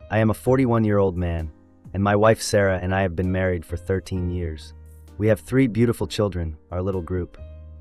I am a 41-year-old man, and my wife Sarah and I have been married for 13 years. We have 3 beautiful children, our little group.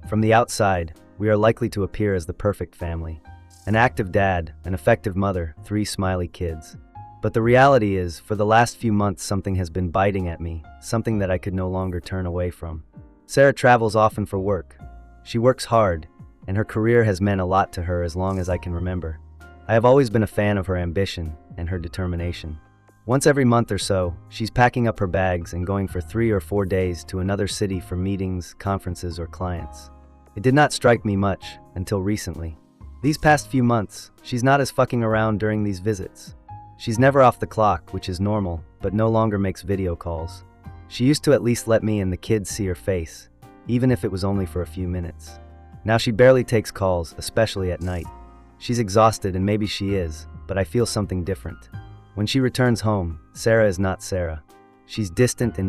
From the outside, we are likely to appear as the perfect family. An active dad, an effective mother, 3 smiley kids. But the reality is, for the last few months something has been biting at me, something that I could no longer turn away from. Sarah travels often for work. She works hard, and her career has meant a lot to her as long as I can remember. I have always been a fan of her ambition and her determination. Once every month or so, she's packing up her bags and going for 3 or 4 days to another city for meetings, conferences, or clients. It did not strike me much until recently. These past few months, she's not as fucking around during these visits. She's never off the clock, which is normal, but no longer makes video calls. She used to at least let me and the kids see her face, even if it was only for a few minutes. Now she barely takes calls, especially at night. She's exhausted, and maybe she is, but I feel something different. When she returns home, Sarah is not Sarah. She's distant,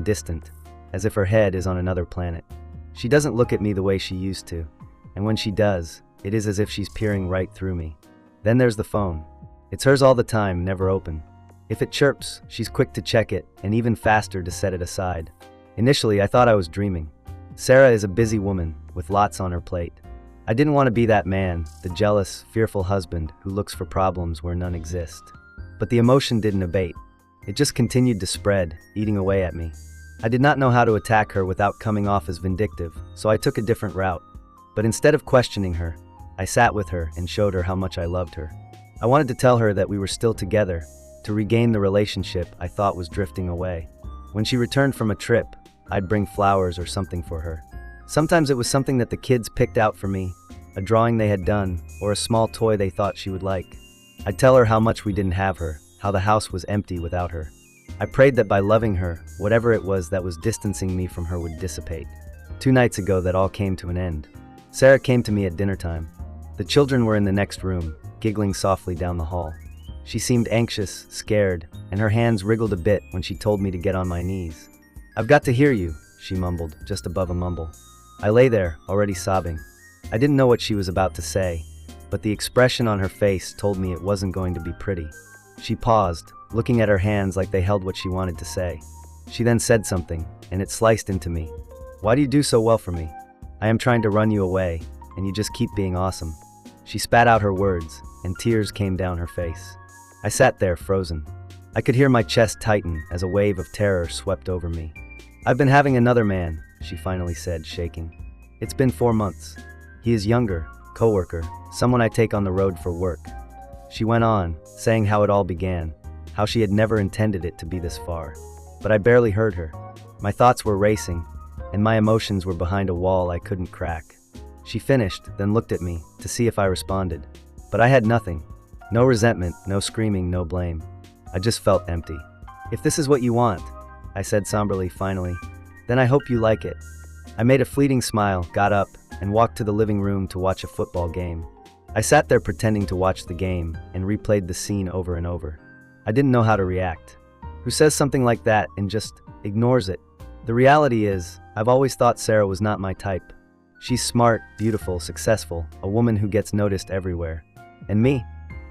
as if her head is on another planet. She doesn't look at me the way she used to, and when she does, it is as if she's peering right through me. Then there's the phone. It's hers all the time, never open. If it chirps, she's quick to check it, and even faster to set it aside. Initially, I thought I was dreaming. Sarah is a busy woman, with lots on her plate. I didn't want to be that man, the jealous, fearful husband who looks for problems where none exist. But the emotion didn't abate. It just continued to spread, eating away at me. I did not know how to attack her without coming off as vindictive, so I took a different route. But instead of questioning her, I sat with her and showed her how much I loved her. I wanted to tell her that we were still together, to regain the relationship I thought was drifting away. When she returned from a trip, I'd bring flowers or something for her. Sometimes it was something that the kids picked out for me, a drawing they had done, or a small toy they thought she would like. I'd tell her how much we didn't have her, how the house was empty without her. I prayed that by loving her, whatever it was that was distancing me from her would dissipate. 2 nights ago, that all came to an end. Sarah came to me at dinner time. The children were in the next room, giggling softly down the hall. She seemed anxious, scared, and her hands wriggled a bit when she told me to get on my knees. "I've got to hear you," she mumbled, just above a mumble. I lay there, already sobbing. I didn't know what she was about to say, but the expression on her face told me it wasn't going to be pretty. She paused, looking at her hands like they held what she wanted to say. She then said something, and it sliced into me. "Why do you do so well for me? I am trying to run you away, and you just keep being awesome." She spat out her words, and tears came down her face. I sat there, frozen. I could hear my chest tighten as a wave of terror swept over me. "I've been having another man," she finally said, shaking. "It's been 4 months. He is younger, coworker, someone I take on the road for work." She went on, saying how it all began, how she had never intended it to be this far. But I barely heard her. My thoughts were racing, and my emotions were behind a wall I couldn't crack. She finished, then looked at me to see if I responded. But I had nothing. No resentment, no screaming, no blame. I just felt empty. "If this is what you want," I said somberly finally, "then I hope you like it." I made a fleeting smile, got up, and walked to the living room to watch a football game. I sat there pretending to watch the game and replayed the scene over and over. I didn't know how to react. Who says something like that and just ignores it? The reality is, I've always thought Sarah was not my type. She's smart, beautiful, successful, a woman who gets noticed everywhere. And me?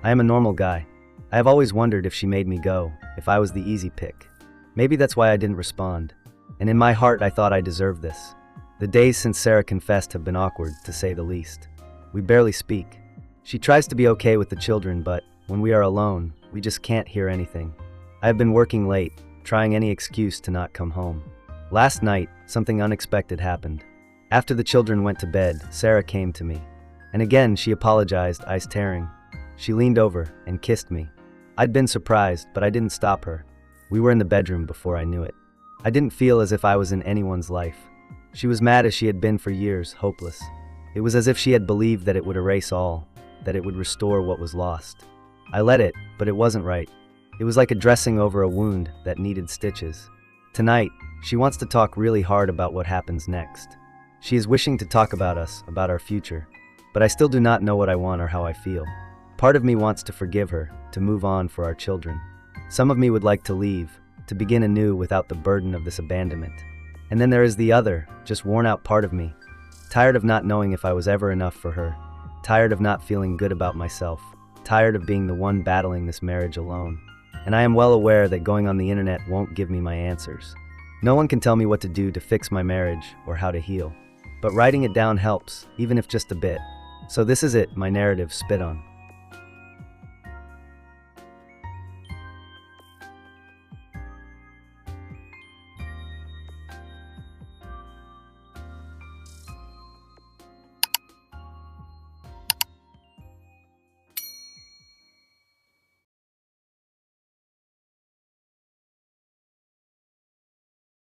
I am a normal guy. I have always wondered if she made me go, if I was the easy pick. Maybe that's why I didn't respond. And in my heart, I thought I deserved this. The days since Sarah confessed have been awkward, to say the least. We barely speak. She tries to be okay with the children, but when we are alone, we just can't hear anything. I have been working late, trying any excuse to not come home. Last night, something unexpected happened. After the children went to bed, Sarah came to me. And again, she apologized, eyes tearing. She leaned over and kissed me. I'd been surprised, but I didn't stop her. We were in the bedroom before I knew it. I didn't feel as if I was in anyone's life. She was mad as she had been for years, hopeless. It was as if she had believed that it would erase all, that it would restore what was lost. I let it, but it wasn't right. It was like a dressing over a wound that needed stitches. Tonight, she wants to talk really hard about what happens next. She is wishing to talk about us, about our future. But I still do not know what I want or how I feel. Part of me wants to forgive her, to move on for our children. Some of me would like to leave, to begin anew without the burden of this abandonment. And then there is the other, just worn out part of me, tired of not knowing if I was ever enough for her, tired of not feeling good about myself, tired of being the one battling this marriage alone. and I am well aware that going on the internet won't give me my answers. No one can tell me what to do to fix my marriage or how to heal. But writing it down helps, even if just a bit. So this is it, my narrative spit on.